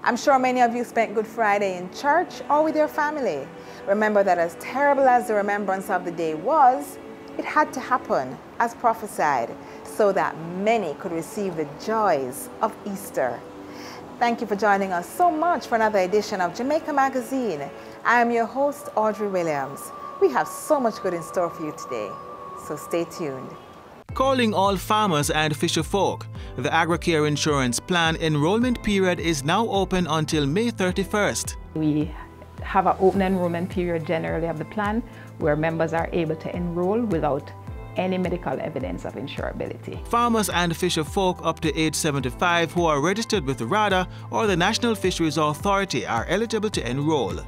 I'm sure many of you spent Good Friday in church or with your family. Remember that as terrible as the remembrance of the day was, it had to happen as prophesied so that many could receive the joys of Easter. Thank you for joining us so much for another edition of Jamaica Magazine. I am your host, Audrey Williams. We have so much good in store for you today, so stay tuned. Calling all farmers and fisher folk, the AgriCare Insurance Plan enrollment period is now open until May 31st. We have an open enrollment period generally of the plan where members are able to enroll without any medical evidence of insurability. Farmers and fisher folk up to age 75 who are registered with the RADA or the National Fisheries Authority are eligible to enroll.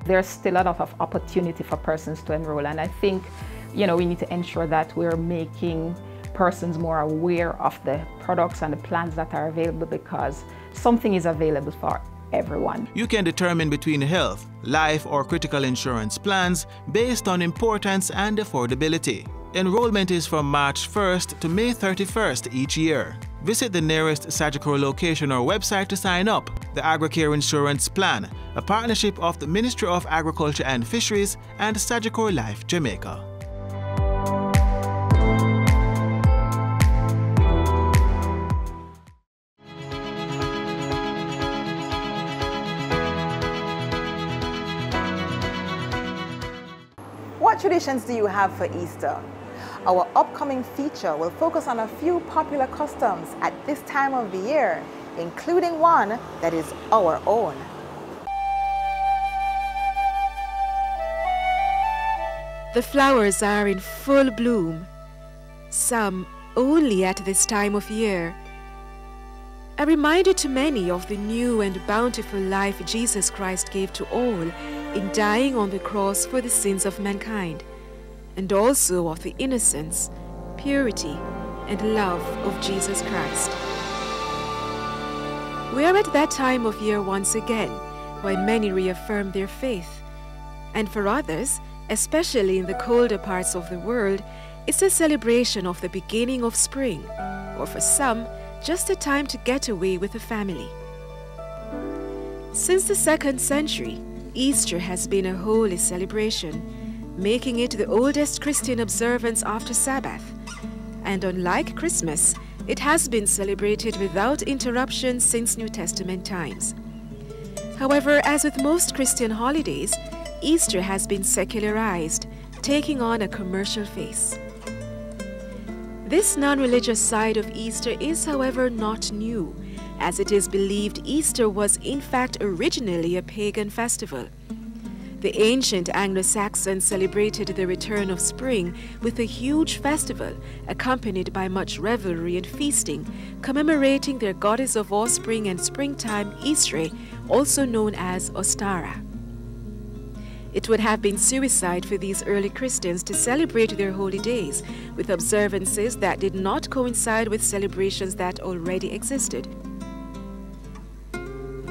There's still a lot of opportunity for persons to enroll, and I think we need to ensure that we're making persons more aware of the products and the plans that are available, because something is available for everyone. You can determine between health, life or critical insurance plans based on importance and affordability. Enrollment is from March 1st to May 31st each year. Visit the nearest Sagicor location or website to sign up. The AgriCare Insurance Plan, a partnership of the Ministry of Agriculture and Fisheries and Sagicor Life Jamaica. What traditions do you have for Easter? Our upcoming feature will focus on a few popular customs at this time of the year, including one that is our own. The flowers are in full bloom, some only at this time of year. A reminder to many of the new and bountiful life Jesus Christ gave to all in dying on the cross for the sins of mankind, and also of the innocence, purity, and love of Jesus Christ. We are at that time of year once again, when many reaffirm their faith, and for others, especially in the colder parts of the world, it's a celebration of the beginning of spring, or for some, just a time to get away with the family. Since the 2nd century, Easter has been a holy celebration, making it the oldest Christian observance after Sabbath. And unlike Christmas, it has been celebrated without interruption since New Testament times. However, as with most Christian holidays, Easter has been secularized, taking on a commercial face. This non-religious side of Easter is, however, not new, as it is believed Easter was in fact originally a pagan festival. The ancient Anglo-Saxons celebrated the return of spring with a huge festival accompanied by much revelry and feasting, commemorating their goddess of offspring and springtime, Easter, also known as Ostara. It would have been suicide for these early Christians to celebrate their holy days with observances that did not coincide with celebrations that already existed.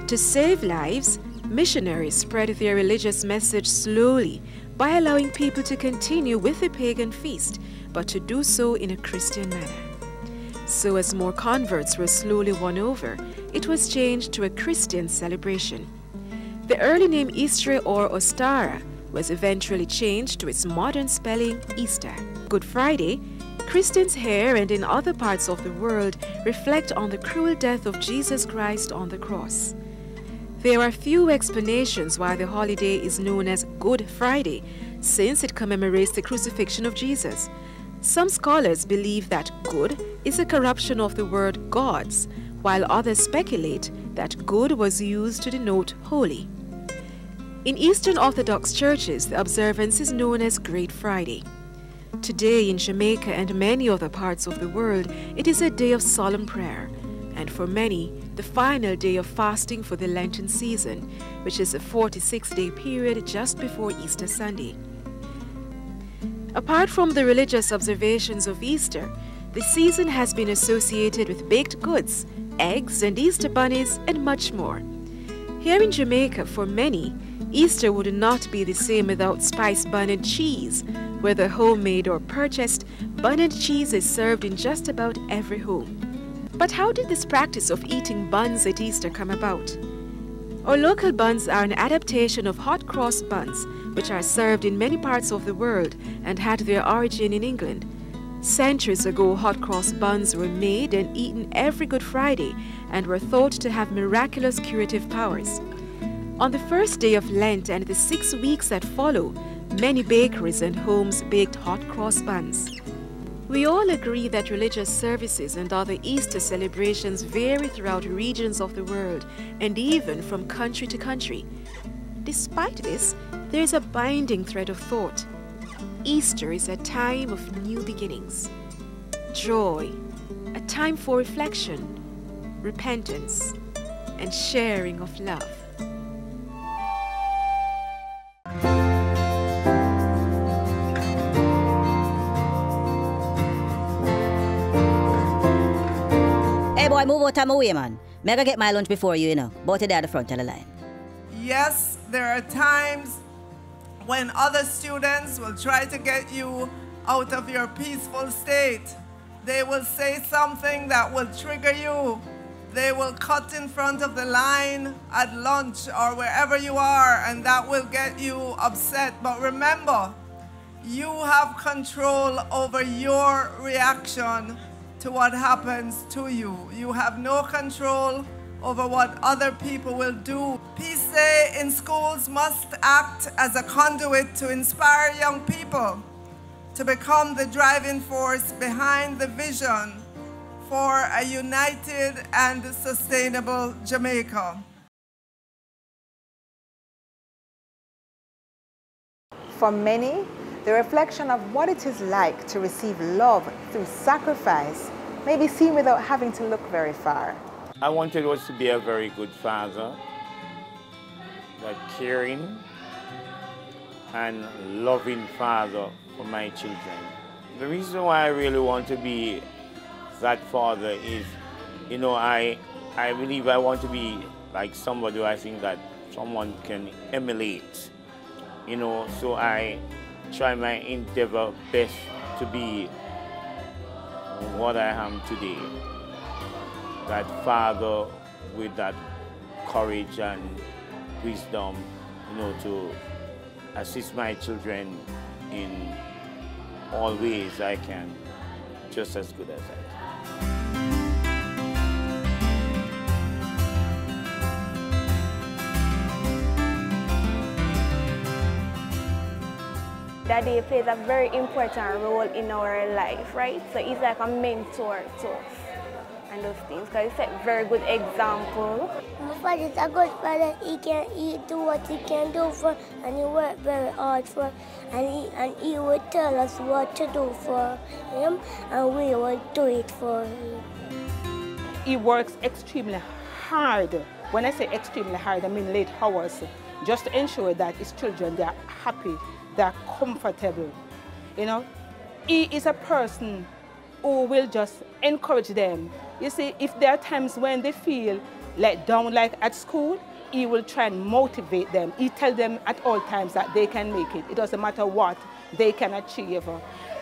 To save lives, missionaries spread their religious message slowly by allowing people to continue with the pagan feast, but to do so in a Christian manner. So as more converts were slowly won over, it was changed to a Christian celebration. The early name Easter or Ostara was eventually changed to its modern spelling Easter. Good Friday, Christians here and in other parts of the world reflect on the cruel death of Jesus Christ on the cross. There are few explanations why the holiday is known as Good Friday, since it commemorates the crucifixion of Jesus. Some scholars believe that good is a corruption of the word gods, while others speculate that good was used to denote holy. In Eastern Orthodox churches, the observance is known as Great Friday. Today in Jamaica and many other parts of the world, it is a day of solemn prayer, and for many, the final day of fasting for the Lenten season, which is a 46-day period just before Easter Sunday. Apart from the religious observations of Easter, the season has been associated with baked goods, eggs and Easter bunnies, and much more. Here in Jamaica, for many, Easter would not be the same without spiced bun and cheese. Whether homemade or purchased, bun and cheese is served in just about every home. But how did this practice of eating buns at Easter come about? Our local buns are an adaptation of hot cross buns, which are served in many parts of the world and had their origin in England. Centuries ago, hot cross buns were made and eaten every Good Friday and were thought to have miraculous curative powers. On the first day of Lent and the 6 weeks that follow, many bakeries and homes baked hot cross buns. We all agree that religious services and other Easter celebrations vary throughout regions of the world and even from country to country. Despite this, there is a binding thread of thought. Easter is a time of new beginnings, joy, a time for reflection, repentance, and sharing of love. Hey boy, move out of my way, man. May I get my lunch before you, you know. Both of you at the front of the line. Yes, there are times when other students will try to get you out of your peaceful state. They will say something that will trigger you. They will cut in front of the line at lunch or wherever you are, and that will get you upset. But remember, you have control over your reaction to what happens to you. You have no control over what other people will do. Peace Day in schools must act as a conduit to inspire young people to become the driving force behind the vision for a united and sustainable Jamaica. For many, the reflection of what it is like to receive love through sacrifice may be seen without having to look very far. I wanted us to be a very good father, a caring and loving father for my children. The reason why I really want to be that father is, you know, I believe I want to be like somebody who I think that someone can emulate, you know, so I try my endeavor best to be what I am today. That father with that courage and wisdom, you know, to assist my children in all ways I can, just as good as I can. Daddy plays a very important role in our life, right? So he's like a mentor to us and those things, because he set a very good example. My father is a good father. He do what he can do for, and he work very hard for, and he will tell us what to do for him, and we will do it for him. He works extremely hard. When I say extremely hard, I mean late hours, just to ensure that his children, they are happy, they are comfortable. You know, he is a person who will just encourage them. You see, if there are times when they feel let down, like at school, he will try and motivate them. He tells them at all times that they can make it. It doesn't matter what they can achieve.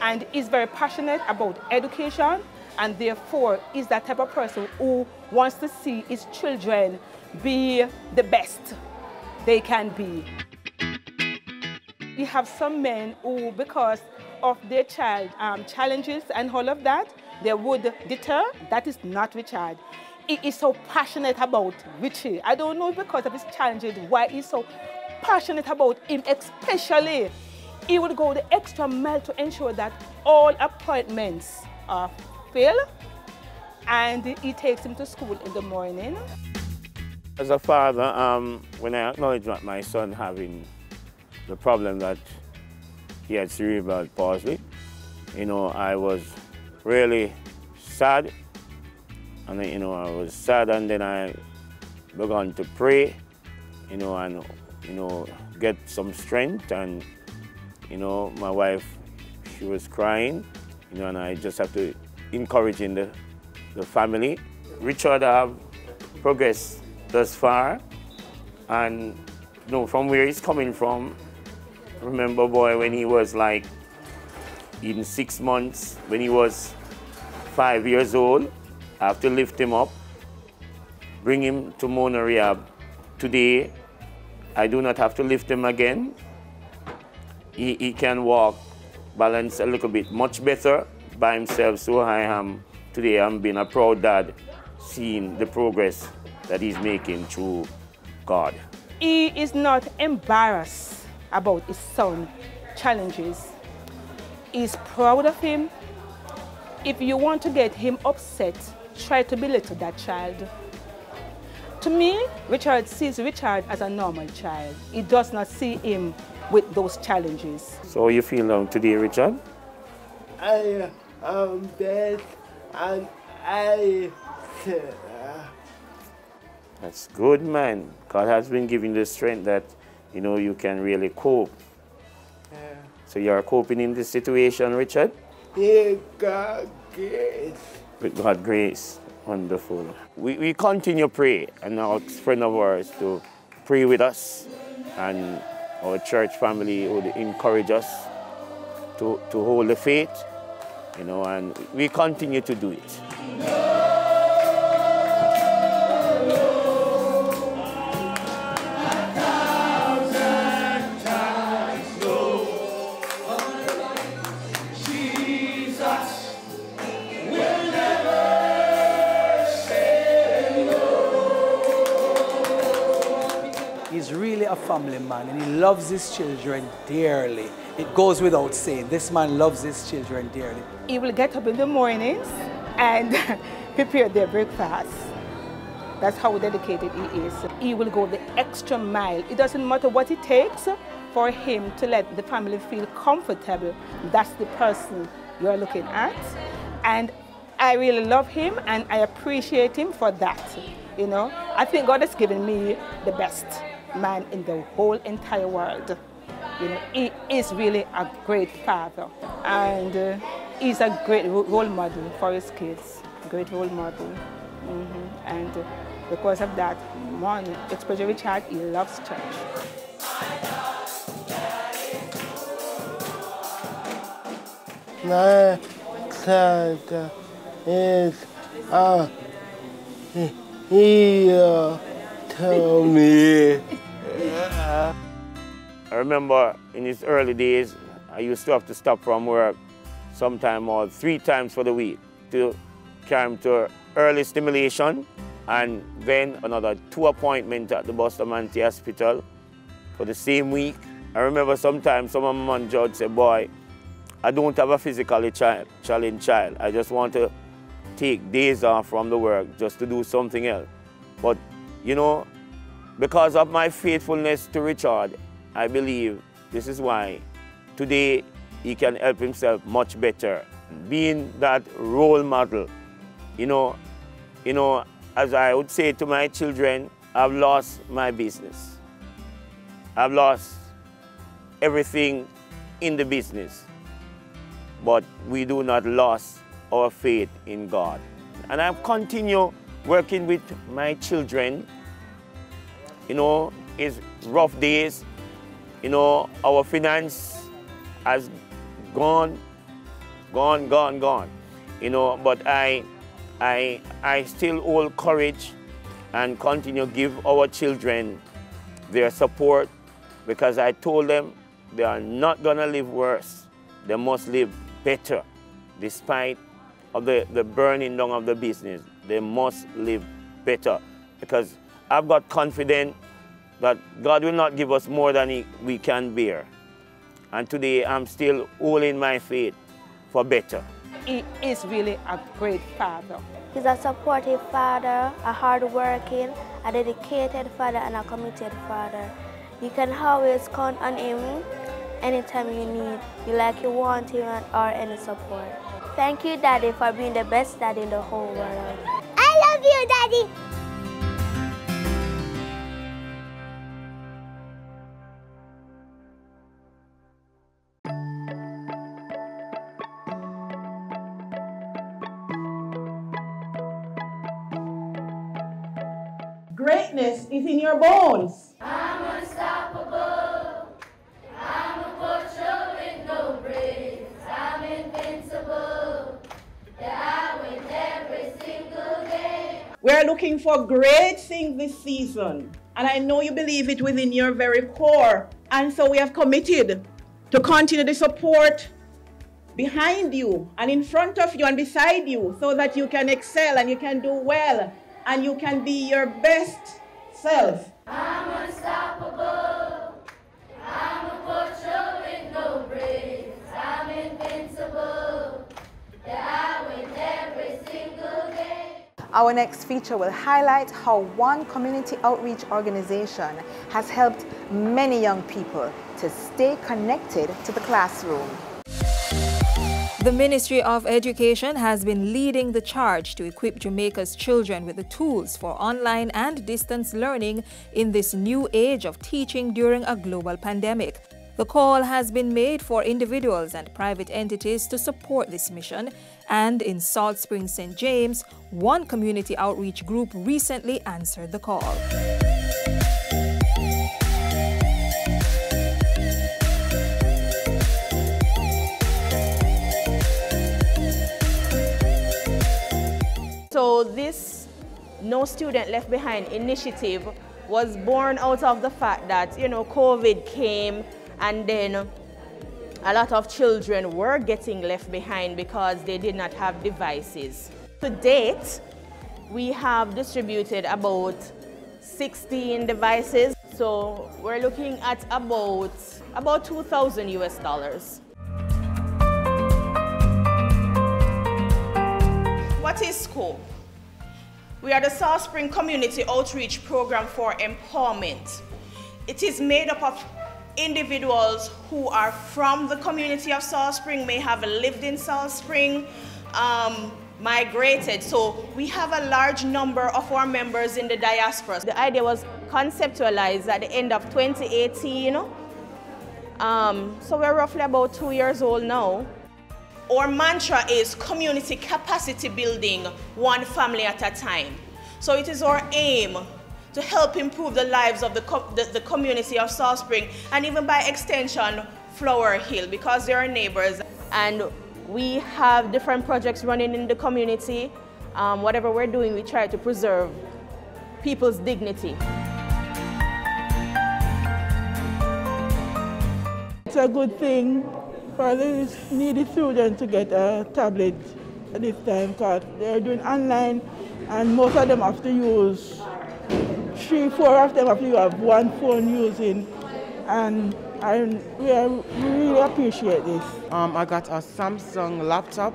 And he's very passionate about education, and therefore is that type of person who wants to see his children be the best they can be. We have some men who, because of their child challenges and all of that, they would deter. That is not Richard. He is so passionate about Richie. I don't know if because of his challenges why he's so passionate about him, especially. He would go the extra mile to ensure that all appointments are filled, and he takes him to school in the morning. As a father, when I acknowledged that my son having the problem that he had cerebral palsy, you know, I was really sad. And, you know, I was sad, and then I began to pray, you know, and, you know, get some strength. And, you know, my wife, she was crying, you know, and I just have to encourage in the family. Richard have progressed thus far, and, you know, from where he's coming from, remember, boy, when he was like in 6 months, when he was 5 years old, I have to lift him up, bring him to Mona Rehab, today, I do not have to lift him again. He can walk, balance a little bit, much better by himself. So I am today, I'm being a proud dad, seeing the progress that he's making through God. He is not embarrassed about his son's challenges. He's proud of him. If you want to get him upset, try to belittle that child. To me, Richard sees Richard as a normal child. He does not see him with those challenges. So you feel now today, Richard? I am bad and That's good, man. God has been giving the strength that, you can really cope. Yeah. So you're coping in this situation, Richard? Yeah, God grace. With God's grace. Wonderful. We continue to pray, and our friend of ours to pray with us, and our church family would encourage us to hold the faith, and we continue to do it. He's really a family man, and he loves his children dearly. It goes without saying, this man loves his children dearly. He will get up in the mornings and prepare their breakfast. That's how dedicated he is. He will go the extra mile. It doesn't matter what it takes for him to let the family feel comfortable. That's the person you're looking at. And I really love him, and I appreciate him for that. I think God has given me the best man in the whole entire world. He is really a great father, and he's a great role model for his kids. Great role model. And because of that, one, especially Richard, he loves church. My son is here to me. I remember in his early days, I used to have to stop from work sometime or 3 times for the week to carry him to early stimulation, and then another 2 appointments at the Bustamante Hospital for the same week. I remember sometimes some of my man judge said, boy, I don't have a physically challenged child. I just want to take days off from the work just to do something else. But, because of my faithfulness to Richard, I believe this is why today he can help himself much better. Being that role model, as I would say to my children, I've lost my business. I've lost everything in the business, but we do not lose our faith in God. And I continue working with my children. It's rough days. Our finance has gone. But I still hold courage and continue to give our children their support, because I told them they are not gonna live worse. They must live better. Despite of the burning down of the business, they must live better, because I've got confidence that God will not give us more than we can bear. And today I'm still holding my faith for better. He is really a great father. He's a supportive father, a hard-working, a dedicated father, and a committed father. You can always count on him anytime you need, you want him or any support. Thank you, Daddy, for being the best dad in the whole world. I love you, Daddy. Greatness is in your bones. I'm unstoppable. I'm a butcher with no braids. I'm invincible. Yeah, I win every single game. We're looking for great things this season, And I know you believe it within your very core. And so we have committed to continue the support behind you and in front of you and beside you so that you can excel and you can do well and you can be your best self. I'm unstoppable. I'm a poacher with no brakes. I'm invincible. Yeah, I win every single day. Our next feature will highlight how one community outreach organization has helped many young people to stay connected to the classroom. The Ministry of Education has been leading the charge to equip Jamaica's children with the tools for online and distance learning in this new age of teaching during a global pandemic. The call has been made for individuals and private entities to support this mission, and in Salt Springs, St. James, one community outreach group recently answered the call. So this No Student Left Behind initiative was born out of the fact that, COVID came and then a lot of children were getting left behind because they did not have devices. To date, we have distributed about 16 devices. So we're looking at about $2,000 US. What is SCOPE? We are the Salt Spring Community Outreach Program for Empowerment. It is made up of individuals who are from the community of Salt Spring, may have lived in Salt Spring, migrated. So we have a large number of our members in the diaspora. The idea was conceptualized at the end of 2018. So we're roughly about 2 years old now. Our mantra is community capacity building, one family at a time. So it is our aim to help improve the lives of the community of Salt Spring, and even by extension, Flower Hill, because they are neighbors. And we have different projects running in the community. Whatever we're doing, we try to preserve people's dignity. It's a good thing for the needy students to get a tablet at this time, because they're doing online and most of them have to use 3-4 of them have to have one phone using, and we really appreciate this. I got a Samsung laptop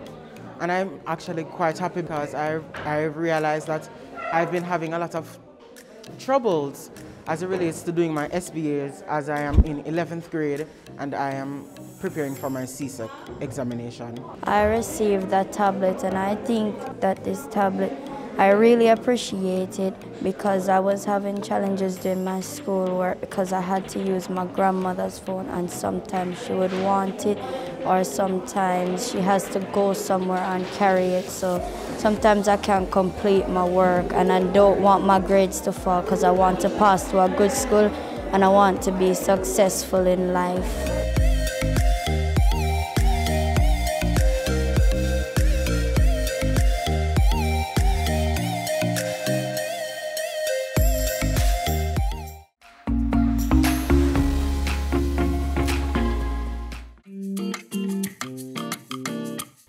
and I'm actually quite happy because I realized that I've been having a lot of troubles as it relates to doing my SBAs, as I am in 11th grade and I am preparing for my CSEC examination. I received that tablet and I think that this tablet, I really appreciate it because I was having challenges during my schoolwork because I had to use my grandmother's phone, and sometimes she would want it or sometimes she has to go somewhere and carry it. So sometimes I can't complete my work and I don't want my grades to fall because I want to pass to a good school and I want to be successful in life.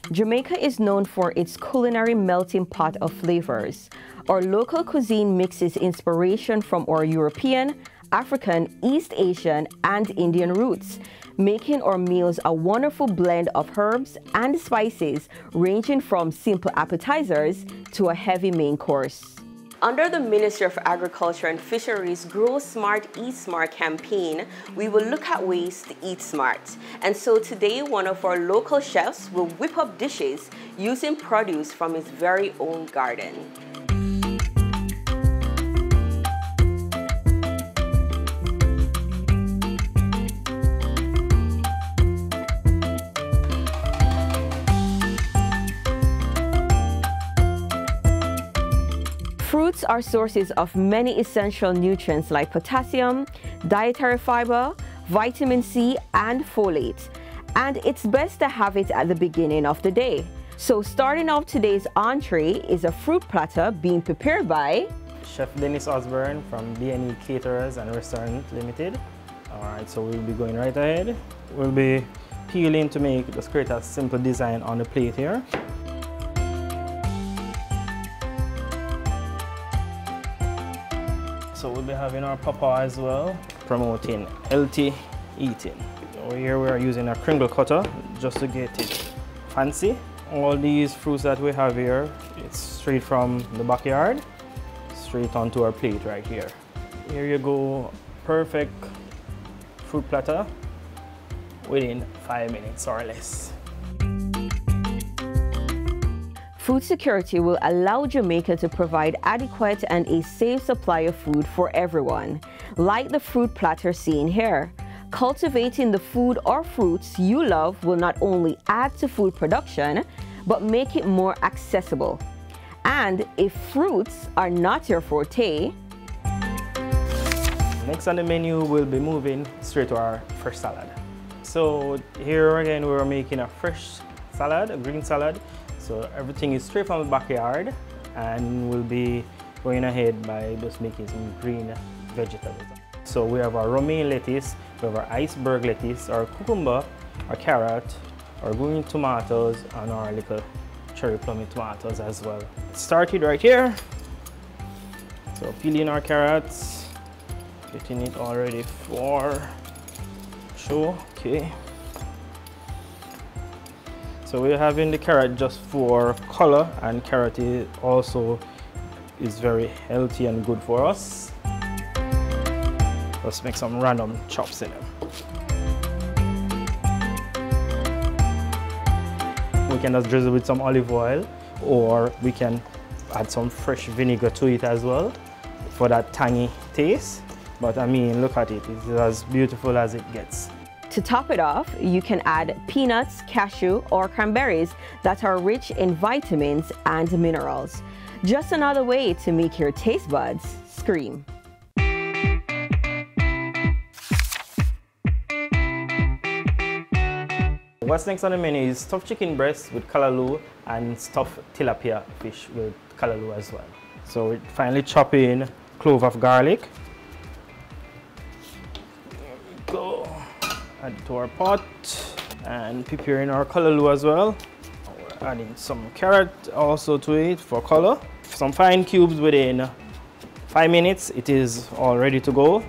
Jamaica is known for its culinary melting pot of flavors. Our local cuisine mixes inspiration from our European, African, East Asian, and Indian roots, making our meals a wonderful blend of herbs and spices, ranging from simple appetizers to a heavy main course. Under the Ministry of Agriculture and Fisheries' Grow Smart, Eat Smart campaign, we will look at ways to eat smart. And so today, one of our local chefs will whip up dishes using produce from his very own garden. Fruits are sources of many essential nutrients like potassium, dietary fiber, vitamin C, and folate. And it's best to have it at the beginning of the day. So starting off today's entree is a fruit platter being prepared by Chef Dennis Osborne from D&E Caterers and Restaurant Limited. Alright, so we'll be going right ahead. We'll be peeling to just create a simple design on the plate here. So we'll be having our pawpaw as well, promoting healthy eating. So here we are using a kringle cutter just to get it fancy. All these fruits that we have here, it's straight from the backyard, straight onto our plate right here. Here you go, perfect fruit platter within 5 minutes or less. Food security will allow Jamaica to provide adequate and a safe supply of food for everyone, like the fruit platter seen here. Cultivating the food or fruits you love will not only add to food production, but make it more accessible. And if fruits are not your forte, next on the menu, we'll be moving straight to our fresh salad. So here again, we're making a fresh salad, a green salad. So everything is straight from the backyard, and we'll be going ahead by just making some green vegetables. So we have our romaine lettuce, we have our iceberg lettuce, our cucumber, our carrot, our green tomatoes, and our little cherry plum tomatoes as well. Started right here. So peeling our carrots, getting it all ready for show. Okay. So we're having the carrot just for color, and carrot also is very healthy and good for us. Let's make some random chops in them. We can just drizzle with some olive oil, or we can add some fresh vinegar to it as well for that tangy taste. But I mean, look at it, it's as beautiful as it gets. to top it off, you can add peanuts, cashew, or cranberries that are rich in vitamins and minerals. Just another way to make your taste buds scream. What's next on the menu is stuffed chicken breast with callaloo and stuffed tilapia fish with callaloo as well. So we finally chop in clove of garlic. There we go. Add it to our pot and preparing our callaloo as well. We're adding some carrot also to it for color. Some fine cubes within 5 minutes. It is all ready to go.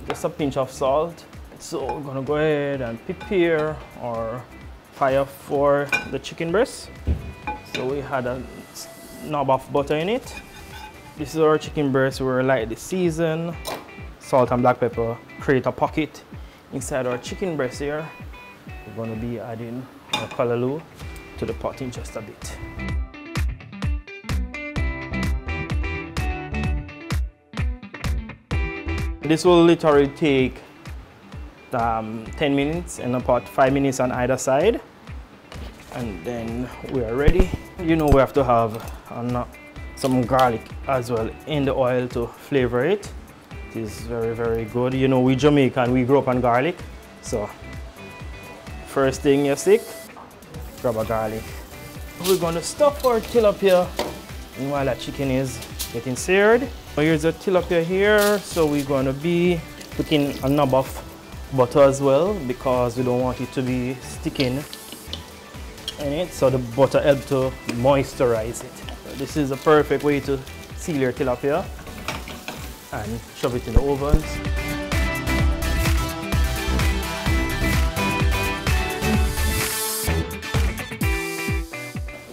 Just a pinch of salt. So we're gonna go ahead and prepare our fire for the chicken breast. So we had a knob of butter in it. This is our chicken breast. We're lightly seasoned, salt and black pepper. Create a pocket inside our chicken breast here. We're gonna be adding our callaloo to the pot in just a bit. This will literally take 10 minutes in the pot, 5 minutes on either side. And then we are ready. You know we have to have some garlic as well in the oil to flavor it. It is very, very good. You know, we Jamaican, we grew up on garlic. So first thing you stick, grab a garlic. We're gonna stuff our tilapia while that chicken is getting seared. Here's a tilapia here, so we're gonna be putting a knob of butter as well because we don't want it to be sticking in it, so the butter helps to moisturize it. So this is a perfect way to seal your tilapia and shove it in the ovens.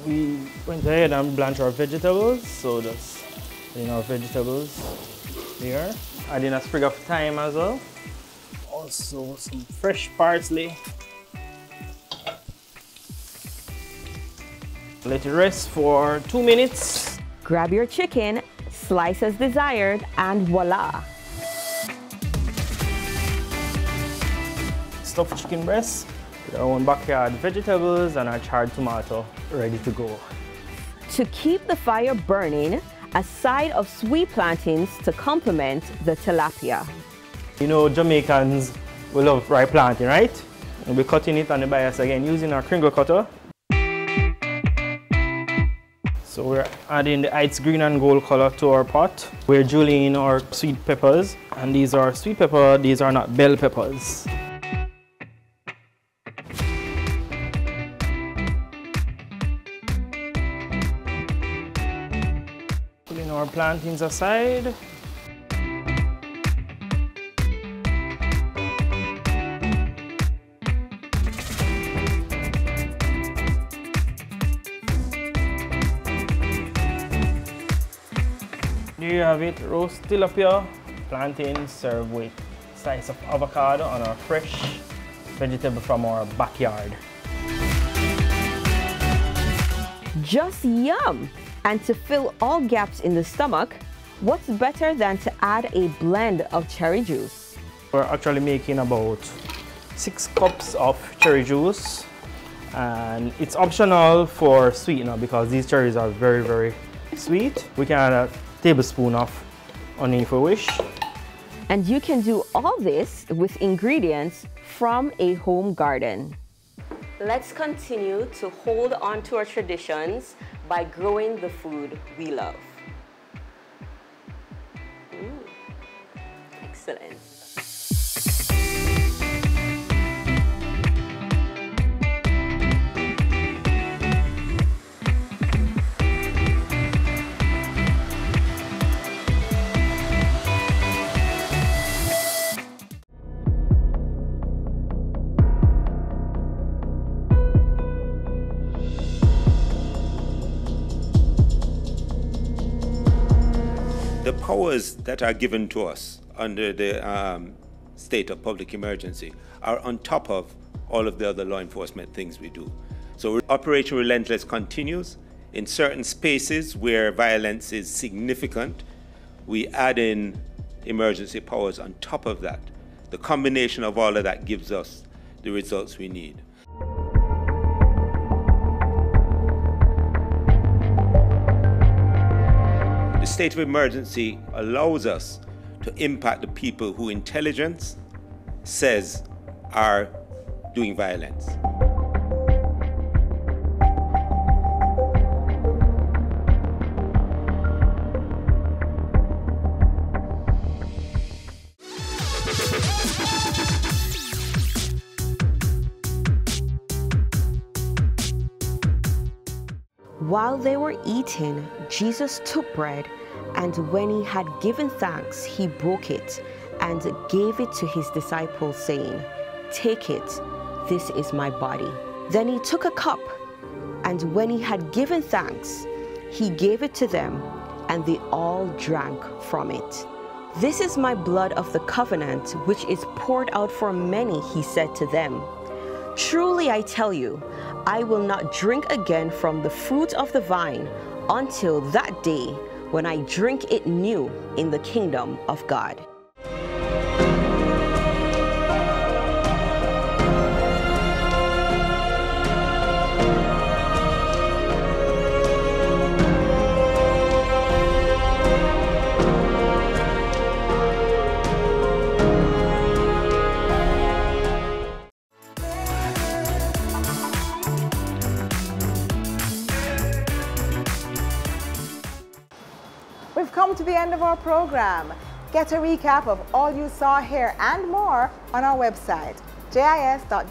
We went ahead and blanched our vegetables, so just in our vegetables here. Adding a sprig of thyme as well. Also some fresh parsley. Let it rest for 2 minutes. Grab your chicken, slice as desired, and voila! Stuffed chicken breast with our own backyard vegetables and our charred tomato ready to go. To keep the fire burning, a side of sweet plantains to complement the tilapia. You know, Jamaicans, we love ripe plantain, right? We'll be cutting it on the bias again using our kringle cutter. So So we're adding the Heights green and gold color to our pot. We're julienne our sweet peppers, and these are sweet pepper, these are not bell peppers. Putting our plantains aside. There you have it, roast tilapia, plantains served with slice of avocado on our fresh vegetable from our backyard. Just yum! And to fill all gaps in the stomach, what's better than to add a blend of cherry juice? We're actually making about 6 cups of cherry juice, and it's optional for sweetener because these cherries are very, very sweet. We can add a tablespoon of honey if we wish. And you can do all this with ingredients from a home garden. Let's continue to hold on to our traditions by growing the food we love. Excellent. The powers that are given to us under the state of public emergency are on top of all of the other law enforcement things we do. So Operation Relentless continues. In certain spaces where violence is significant, we add in emergency powers on top of that. The combination of all of that gives us the results we need. The state of emergency allows us to impact the people who intelligence says are doing violence. While they were eating, Jesus took bread, and when he had given thanks, he broke it and gave it to his disciples, saying, "Take it, this is my body." Then he took a cup, and when he had given thanks, he gave it to them, and they all drank from it. "This is my blood of the covenant, which is poured out for many," he said to them. "Truly I tell you, I will not drink again from the fruit of the vine until that day when I drink it new in the kingdom of God." We've come to the end of our program. Get a recap of all you saw here and more on our website, jis.gov.jm.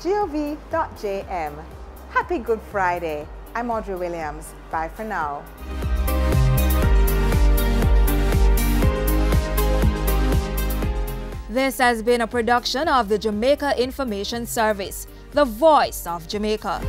Happy Good Friday. I'm Audrey Williams. Bye for now. This has been a production of the Jamaica Information Service, the voice of Jamaica.